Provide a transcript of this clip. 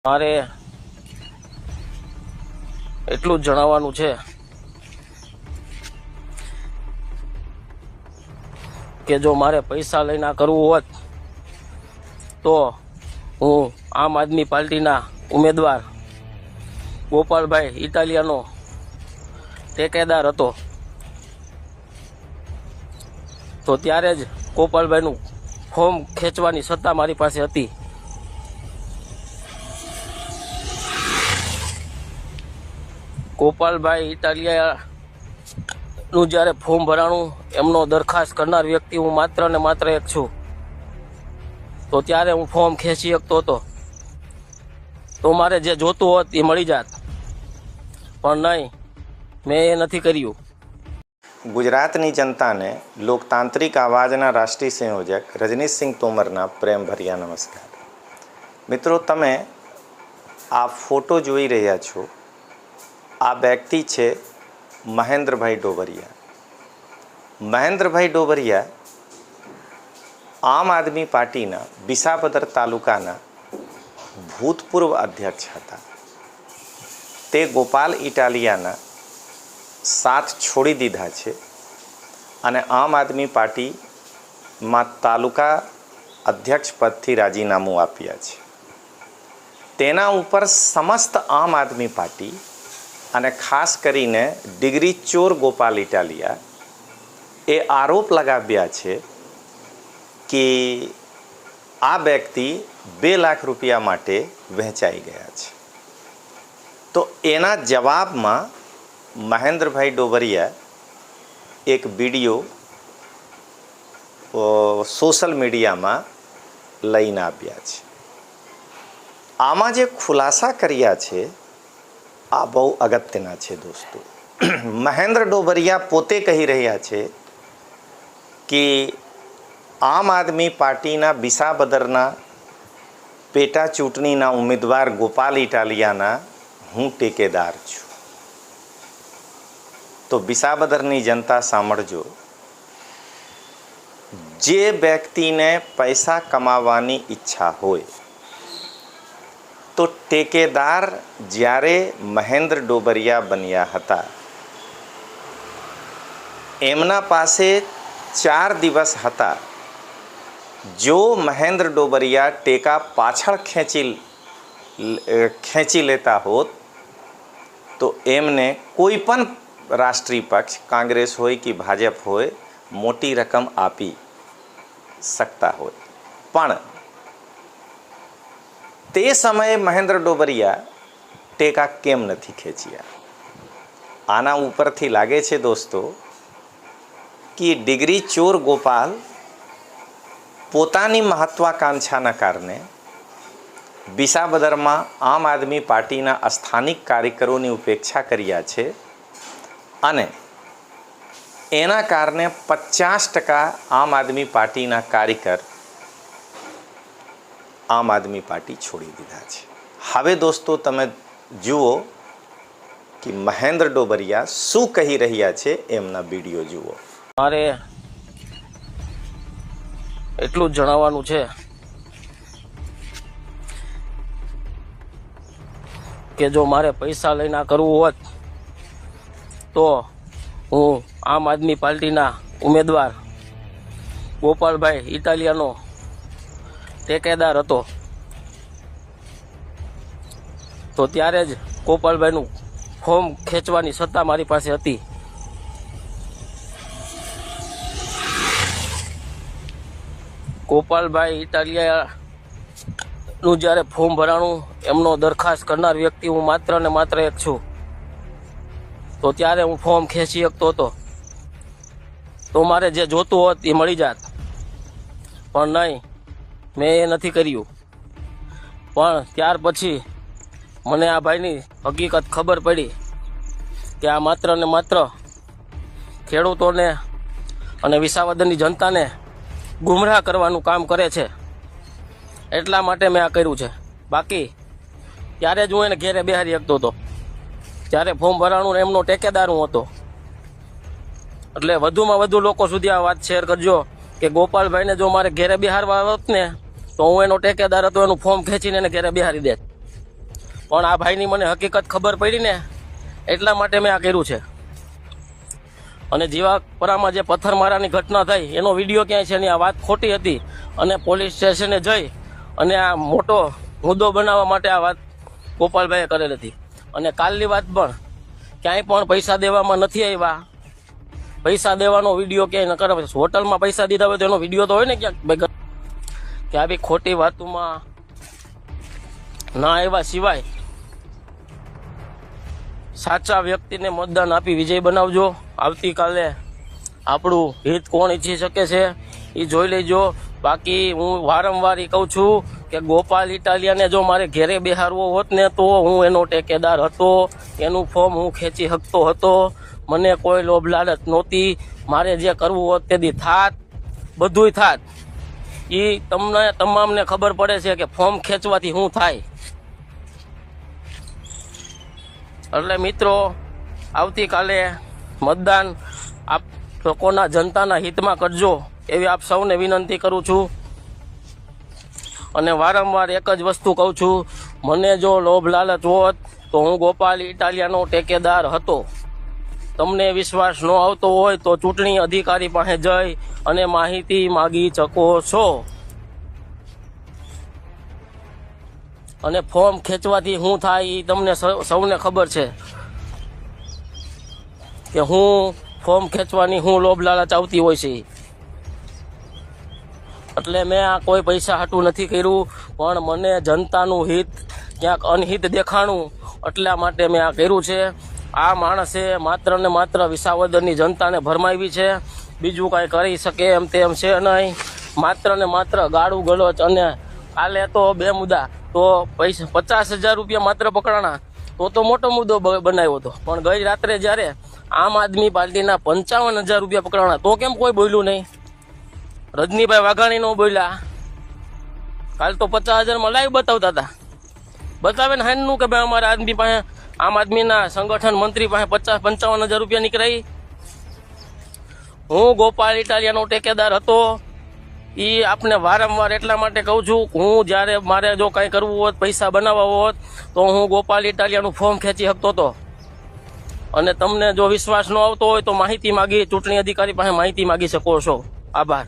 મારે એટલું જ જણાવવાનું છે કે જો મારે પૈસા લઈને કરવું હોત તો હું આમ આદમી પાર્ટીના ઉમેદવાર ગોપાલભાઈ ઇટાલિયાનો ટેકેદાર હતો, તો ત્યારે જ ગોપાલભાઈનું ફોર્મ ખેંચવાની સત્તા મારી પાસે હતી. ગોપાલભાઈ ઇટાલિયાનું જ્યારે ફોર્મ ભરાણું, એમનો દરખાસ્ત કરનાર વ્યક્તિ હું માત્ર ને માત્ર એક છું. તો ત્યારે હું ફોર્મ ખેંચી શકતો હતો, તો મારે જે જોતું હોત એ મળી જાત, પણ નહીં, મેં એ નથી કર્યું. ગુજરાતની જનતાને લોકતાંત્રિક આવાજના રાષ્ટ્રીય સંયોજક રજનીશસિંહ તોમરના પ્રેમભર્યા નમસ્કાર. મિત્રો, તમે આ ફોટો જોઈ રહ્યા છો, આ વ્યક્તિ છે મહેન્દ્રભાઈ ડોબરિયા. મહેન્દ્રભાઈ ડોબરિયા આમ આદમી પાર્ટીના વિસાવદર તાલુકાના ભૂતપૂર્વ અધ્યક્ષ હતા. તે ગોપાલ ઇટાલિયાના સાથ છોડી દીધા છે અને આમ આદમી પાર્ટીમાં તાલુકા અધ્યક્ષ પદથી રાજીનામું આપ્યા છે. તેના ઉપર સમસ્ત આમ આદમી પાર્ટી અને ખાસ કરીને ડિગ્રી ચોર ગોપાલ ઇટાલિયા એ આરોપ લગાવ્યા છે કે આ વ્યક્તિ 2 લાખ રૂપિયા માટે વહેંચાઈ ગયા છે. તો એના જવાબમાં મહેન્દ્રભાઈ ડોબરિયા એક વિડીયો સોશિયલ મીડિયામાં લઈને આવ્યા છે. આમાં જે ખુલાસા કર્યા છે આ બહુ અગત્યના છે દોસ્તો. મહેન્દ્ર ડોબરિયા પોતે કહી રહ્યા છે કે આમ આદમી પાર્ટીના વિસાવદરના પેટા ચૂંટણીના ઉમેદવાર ગોપાલ ઇટાલિયાના હું ટેકેદાર છું. તો વિસાવદરની જનતા સાંભળજો, જે વ્યક્તિને પૈસા કમાવાની ઈચ્છા હોય તો ટેકેદાર જ્યારે મહેન્દ્ર ડોબરિયા બન્યા હતા, એમના પાસે 4 દિવસ હતા. જો મહેન્દ્ર ડોબરિયા ટેકા પાછળ ખેંચી લેતા હોત તો એમને કોઈ પણ રાષ્ટ્રીય પક્ષ, કોંગ્રેસ હોય કે ભાજપ હોય, મોટી રકમ આપી શકતા હોય. પણ તે સમયે મહેન્દ્ર ડોબરિયા ટેકા કેમ નથી ખેંચ્યા? આના ઉપરથી લાગે છે દોસ્તો કે ડિગ્રી ચોર ગોપાલ પોતાની મહત્વાકાંક્ષાના કારણે વિસાવદરમાં આમ આદમી પાર્ટીના સ્થાનિક કાર્યકરોની ઉપેક્ષા કર્યા છે અને એના કારણે 50% આમ આદમી પાર્ટીના કાર્યકર આમ આદમી પાર્ટી છોડી દીધા છે. હવે દોસ્તો તમે જુઓ કે મહેન્દ્ર ડોબરિયા શું કહી રહ્યા છે, એમના વિડીયો જુઓ. મારે એટલું જ જણાવવાનું છે કે જો મારે પૈસા લઈને કરવું હોત તો હું આમ આદમી પાર્ટીના ઉમેદવાર ગોપાલભાઈ ઇટાલિયાનો ટેકેદાર હતો, તો ત્યારે જ ગોપાલભાઈનું ફોર્મ ખેંચવાની સત્તા મારી પાસે હતી. ગોપાલભાઈ ઇટાલિયાનું જ્યારે ફોર્મ ભરાણું, એમનો દરખાસ્ત કરનાર વ્યક્તિ હું માત્ર ને માત્ર એક છું. તો ત્યારે હું ફોર્મ ખેંચી શકતો હતો, તો મારે જે જોતું હોત એ મળી જાત, પણ નહીં, મેં એ નથી કર્યું. પણ ત્યાર પછી મને આ ભાઈની હકીકત ખબર પડી કે આ માત્ર ને માત્ર ખેડૂતોને અને વિસાવદરની જનતાને ગુમરાહ કરવાનું કામ કરે છે, એટલા માટે મેં આ કર્યું છે. બાકી ત્યારે જ હું એને ઘેરે બેહારી શકતો હતો, ત્યારે ફોર્મ ભરાણું ને એમનો ટેકેદાર હું હતો. એટલે વધુમાં વધુ લોકો સુધી આ વાત શેર કરજો કે ગોપાલભાઈને જો મારે ઘેરે બિહારવા હોત ને તો હું એનો ટેકેદાર હતો, એનું ફોર્મ ખેંચીને એને ઘેરે બિહારી દેત. પણ આ ભાઈની મને હકીકત ખબર પડી ને એટલા માટે મેં આ કર્યું છે. અને જીવાપરામાં જે પથ્થરમારાની ઘટના થઈ એનો વિડીયો ક્યાંય છે નહીં. આ વાત ખોટી હતી અને પોલીસ સ્ટેશને જઈ અને આ મોટો મુદ્દો બનાવવા માટે આ વાત ગોપાલભાઈએ કરેલી હતી. અને કાલની વાત પણ ક્યાંય પણ પૈસા દેવામાં નથી આવ્યા. પૈસા દેવાનો વિડીયો ક્યાંય ન કરે. હોટલમાં પૈસા દીધા હોય તો એનો વિડીયો તો હોય ને ક્યાંક. કે આવી ખોટી વાતોમાં ના આવ્યા સિવાય સાચા વ્યક્તિને મતદાન આપી વિજય બનાવજો. આવતીકાલે આપણું હિત કોણ ઈચ્છી શકે છે એ જોઈ લેજો. બાકી હું વારંવાર એ કહું છું કે ગોપાલ ઇટાલિયાને જો મારે ઘેરે બેહારવો હોત ને તો હું એનો ટેકેદાર હતો. એનું ફોર્મ હું ખેંચી શકતો હતો. મને કોઈ લોભ લાલચ નહોતી. મારે જે કરવું હોત તેથી થાત, બધુંય થાત. એ તમને તમામને ખબર પડે છે કે ફોર્મ ખેંચવાથી શું થાય. એટલે મિત્રો આવતીકાલે મતદાન આપ લોકોના જનતાના હિતમાં કરજો એવી આપ સૌને વિનંતી કરું છું. અને વારંવાર એક જ વસ્તુ કહું છું, મને જો લોભ લાલચ હોત તો હું ગોપાલ ઇટાલિયાનો ટેકેદાર હતો. તમને વિશ્વાસ ન આવતો હોય તો ચૂંટણી અધિકારી પાસે જઈ અને માહિતી માગી શકો છો. અને ફોર્મ ખેંચવાથી શું થાય એ તમને સૌને ખબર છે કે હું ફોર્મ ખેંચવાની હું લોભ લાલચ આવતી હોય છે. એટલે મેં આ કોઈ પૈસા હાટું નથી કર્યું, પણ મને જનતાનું હિત ક્યાંક અનહિત દેખાણું એટલા માટે મેં આ કર્યું છે. આ માણસે માત્ર ને માત્ર વિસાવદરની જનતાને ભરમાવી છે. બીજું કાંઈ કરી શકે એમ તેમ છે નહીં. માત્ર ને માત્ર ગાળું ગલોચ. અને કાલે તો બે મુદ્દા તો પૈસા 50,000 રૂપિયા માત્ર પકડાણા તો મોટો મુદ્દો બનાવ્યો હતો. પણ ગઈ રાત્રે જ્યારે આમ આદમી પાર્ટીના 55,000 રૂપિયા પકડાણા તો કેમ કોઈ બોલ્યું નહીં? રજનીભાઈ વાઘાણી નો બોલ્યા. કાલ તો 50,000માં લાઈવ બતાવતા હતા. બતાવે ને હાનનું કે ભાઈ અમારા આદમી પાસે, આમ આદમીના સંગઠન મંત્રી પાસે 55,000 રૂપિયા નીકળાઈ. હું ગોપાલ ઇટાલિયાનો ટેકેદાર હતો. એ આપને વારંવાર એટલા માટે કહું છું, હું જ્યારે મારે જો કાંઈ કરવું હોત, પૈસા બનાવવા હોત તો હું ગોપાલ ઇટાલિયાનું ફોર્મ ખેંચી શકતો હતો. અને તમને જો વિશ્વાસ ન આવતો હોય તો માહિતી માગી ચૂંટણી અધિકારી પાસે માહિતી માગી શકો છો. આભાર.